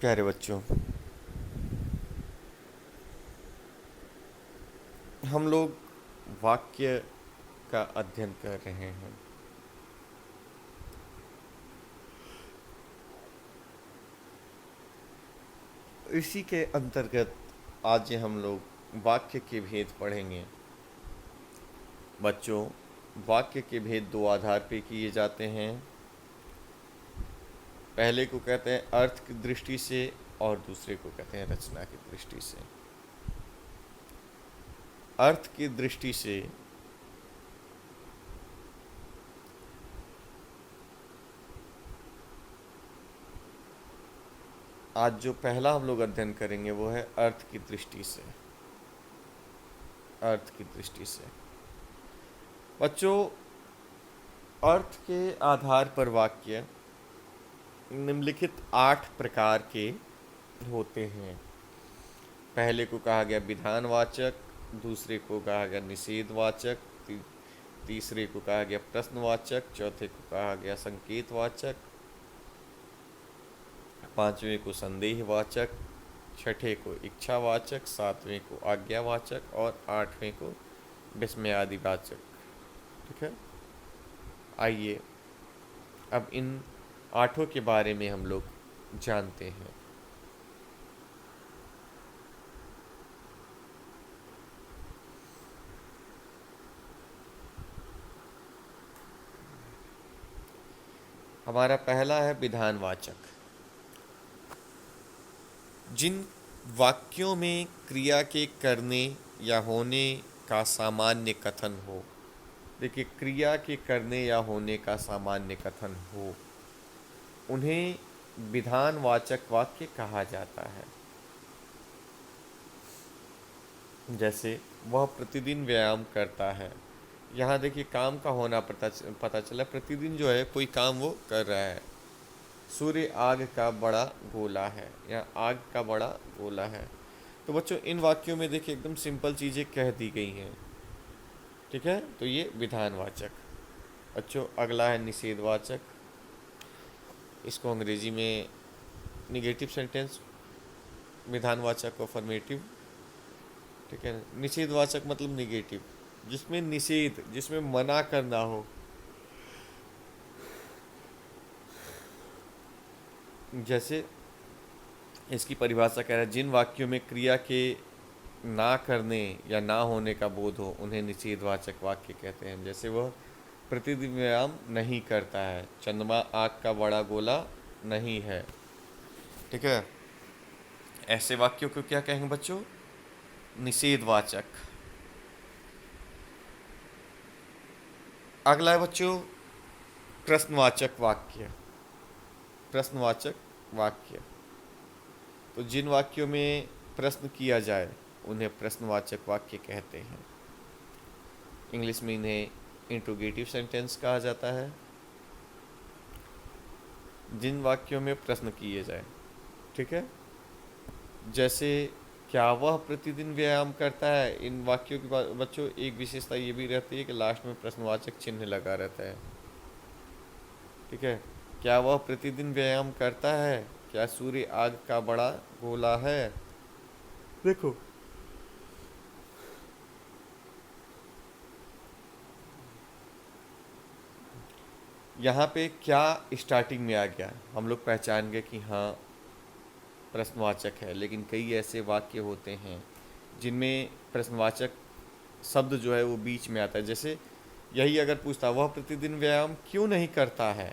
प्यारे बच्चों, हम लोग वाक्य का अध्ययन कर रहे हैं। इसी के अंतर्गत आज हम लोग वाक्य के भेद पढ़ेंगे। बच्चों, वाक्य के भेद दो आधार पे किए जाते हैं। पहले को कहते हैं अर्थ की दृष्टि से और दूसरे को कहते हैं रचना की दृष्टि से। अर्थ की दृष्टि से आज जो पहला हम लोग अध्ययन करेंगे वो है अर्थ की दृष्टि से। अर्थ की दृष्टि से बच्चों, अर्थ के आधार पर वाक्य निम्नलिखित 8 प्रकार के होते हैं। पहले को कहा गया विधानवाचक, दूसरे को कहा गया निषेधवाचक, तीसरे को कहा गया प्रश्नवाचक, चौथे को कहा गया संकेतवाचक, पांचवें को संदेहवाचक, छठे को इच्छावाचक, सातवें को आज्ञावाचक और आठवें को विस्मयादिवाचक। ठीक है, आइए अब इन 8 के बारे में हम लोग जानते हैं। हमारा पहला है विधानवाचक। जिन वाक्यों में क्रिया के करने या होने का सामान्य कथन हो, देखिए क्रिया के करने या होने का सामान्य कथन हो, उन्हें विधानवाचक वाक्य कहा जाता है। जैसे वह प्रतिदिन व्यायाम करता है। यहाँ देखिए काम का होना पता चला, प्रतिदिन जो है कोई काम वो कर रहा है। सूर्य आग का बड़ा गोला है, यहाँ आग का बड़ा गोला है। तो बच्चों इन वाक्यों में देखिए एकदम सिंपल चीज़ें कह दी गई हैं। ठीक है, तो ये विधानवाचक। बच्चों अगला है निषेधवाचक। इसको अंग्रेजी में निगेटिव सेंटेंस, विधानवाचक अफर्मेटिव। ठीक है, निषेधवाचक मतलब निगेटिव, जिसमें निषेध, जिसमें मना करना हो। जैसे इसकी परिभाषा कह रहा है, जिन वाक्यों में क्रिया के ना करने या ना होने का बोध हो उन्हें निषेधवाचक वाक्य कहते हैं। जैसे वह प्रतिदिन व्यायाम नहीं करता है, चंद्रमा आग का बड़ा गोला नहीं है। ठीक है, ऐसे वाक्यों को क्या कहेंगे बच्चों? निषेधवाचक। अगला है बच्चों प्रश्नवाचक वाक्य। प्रश्नवाचक वाक्य, तो जिन वाक्यों में प्रश्न किया जाए उन्हें प्रश्नवाचक वाक्य कहते हैं। इंग्लिश में इन्हें इंट्रोगेटिव सेंटेंस कहा जाता है। जिन वाक्यों में प्रश्न किए जाए, ठीक है, जैसे क्या वह प्रतिदिन व्यायाम करता है। इन वाक्यों की बच्चों एक विशेषता ये भी रहती है कि लास्ट में प्रश्नवाचक चिन्ह लगा रहता है। ठीक है, क्या वह प्रतिदिन व्यायाम करता है, क्या सूर्य आग का बड़ा गोला है। देखो यहाँ पे क्या स्टार्टिंग में आ गया, हम लोग पहचान गए कि हाँ प्रश्नवाचक है। लेकिन कई ऐसे वाक्य होते हैं जिनमें प्रश्नवाचक शब्द जो है वो बीच में आता है। जैसे यही अगर पूछता वह प्रतिदिन व्यायाम क्यों नहीं करता है,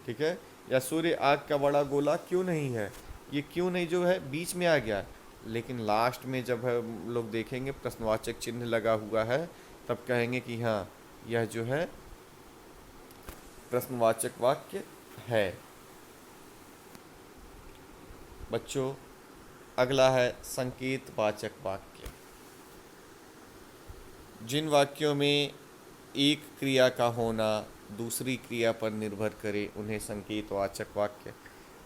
ठीक है, या सूर्य आग का बड़ा गोला क्यों नहीं है, ये क्यों नहीं जो है बीच में आ गया। लेकिन लास्ट में जब हम लोग देखेंगे प्रश्नवाचक चिन्ह लगा हुआ है, तब कहेंगे कि हाँ यह जो है प्रश्नवाचक वाक्य है। बच्चों अगला है संकेतवाचक वाक्य। जिन वाक्यों में एक क्रिया का होना दूसरी क्रिया पर निर्भर करे उन्हें संकेतवाचक वाक्य,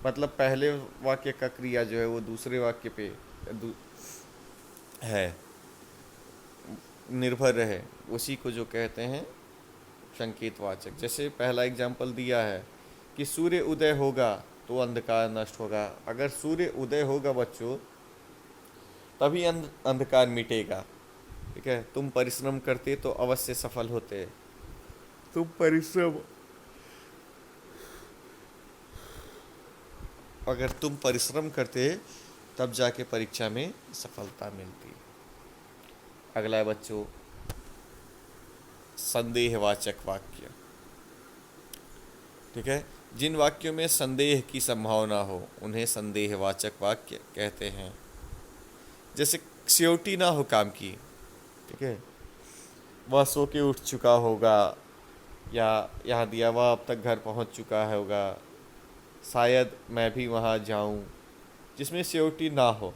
मतलब पहले वाक्य का क्रिया जो है वो दूसरे वाक्य पे है, निर्भर रहे, उसी को जो कहते हैं संकेतवाचक। जैसे पहला एग्जाम्पल दिया है कि सूर्य उदय होगा तो अंधकार नष्ट होगा। अगर सूर्य उदय होगा बच्चों, तभी अंधकार मिटेगा। ठीक है, तुम परिश्रम करते तो अवश्य सफल होते। तुम परिश्रम अगर तुम परिश्रम करते तब जाके परीक्षा में सफलता मिलती। अगला है बच्चों संदेहवाचक वाक्य। ठीक है, जिन वाक्यों में संदेह की संभावना हो उन्हें संदेहवाचक वाक्य कहते हैं। जैसे सियोटी ना हो काम की, ठीक है, वह सो के उठ चुका होगा, या यहाँ दिया वह अब तक घर पहुँच चुका होगा, शायद मैं भी वहाँ जाऊँ, जिसमें सियोटी ना हो।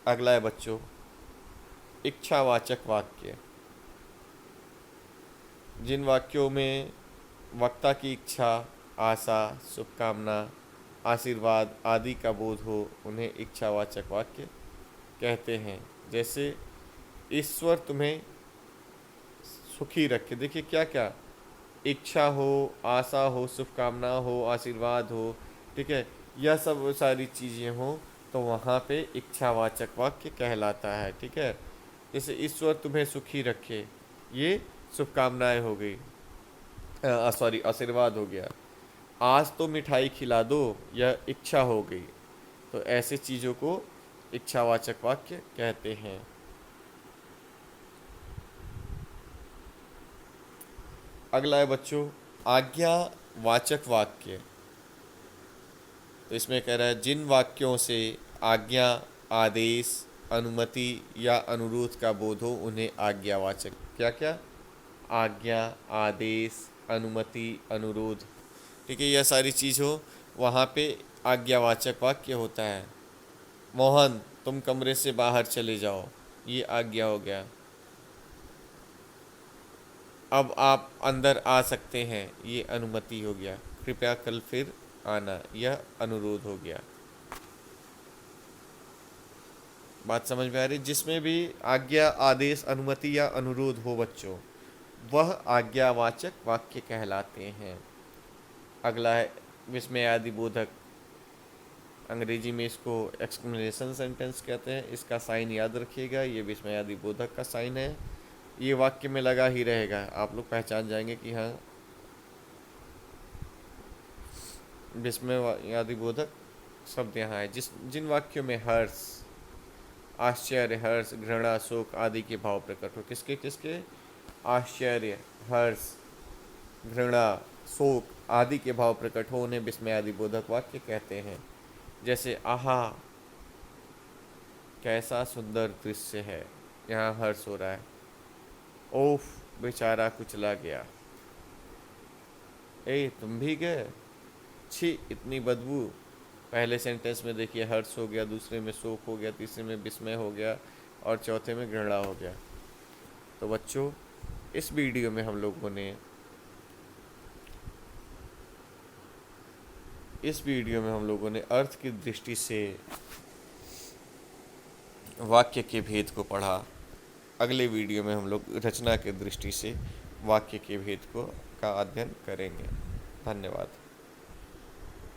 अगला है बच्चों इच्छावाचक वाक्य। जिन वाक्यों में वक्ता की इच्छा, आशा, शुभकामना, आशीर्वाद आदि का बोध हो उन्हें इच्छावाचक वाक्य कहते हैं। जैसे ईश्वर तुम्हें सुखी रखे। देखिए क्या क्या इच्छा हो, आशा हो, शुभकामना हो, आशीर्वाद हो, ठीक है, यह सब सारी चीज़ें हो तो वहाँ पे इच्छावाचक वाक्य कहलाता है। ठीक है, जैसे ईश्वर तुम्हें सुखी रखे, ये शुभकामनाएं हो गई, सॉरी आशीर्वाद हो गया। आज तो मिठाई खिला दो, यह इच्छा हो गई। तो ऐसे चीज़ों को इच्छावाचक वाक्य कहते हैं। अगला है बच्चों आज्ञावाचक वाक्य। तो इसमें कह रहा है जिन वाक्यों से आज्ञा, आदेश, अनुमति या अनुरोध का बोध हो उन्हें आज्ञावाचक। क्या क्या? आज्ञा, आदेश, अनुमति, अनुरोध, ठीक है, यह सारी चीज़ हो वहाँ पे आज्ञावाचक वाक्य होता है। मोहन तुम कमरे से बाहर चले जाओ, ये आज्ञा हो गया। अब आप अंदर आ सकते हैं, ये अनुमति हो गया। कृपया कल फिर आना, यह अनुरोध हो गया। बात समझ में आ रही? जिसमें भी आज्ञा, आदेश, अनुमति या अनुरोध हो बच्चों, वह आज्ञावाचक वाक्य कहलाते हैं। अगला है विस्मयादि बोधक। अंग्रेजी में इसको एक्सक्लेमेशन सेंटेंस कहते हैं। इसका साइन याद रखिएगा, ये विस्मयादि बोधक का साइन है। ये वाक्य में लगा ही रहेगा, आप लोग पहचान जाएंगे कि हाँ विस्मयादि बोधक शब्द यहाँ है। जिन वाक्यों में हर्ष, आश्चर्य, हर्ष, घृणा, शोक आदि के भाव प्रकट हो। किसके किसके? आश्चर्य, हर्ष, घृणा, शोक आदि के भाव प्रकट हो उन्हें विस्मयादि बोधक वाक्य कहते हैं। जैसे आहा कैसा सुंदर दृश्य है, यहाँ हर्ष हो रहा है। ओफ बेचारा कुचला गया। ए तुम भी गए, छी इतनी बदबू। पहले सेंटेंस में देखिए हर्ष हो गया, दूसरे में शोक हो गया, तीसरे में विस्मय हो गया और चौथे में घृणा हो गया। तो बच्चों इस वीडियो में हम लोगों ने अर्थ की दृष्टि से वाक्य के भेद को पढ़ा। अगले वीडियो में हम लोग रचना की दृष्टि से वाक्य के भेद का अध्ययन करेंगे। धन्यवाद।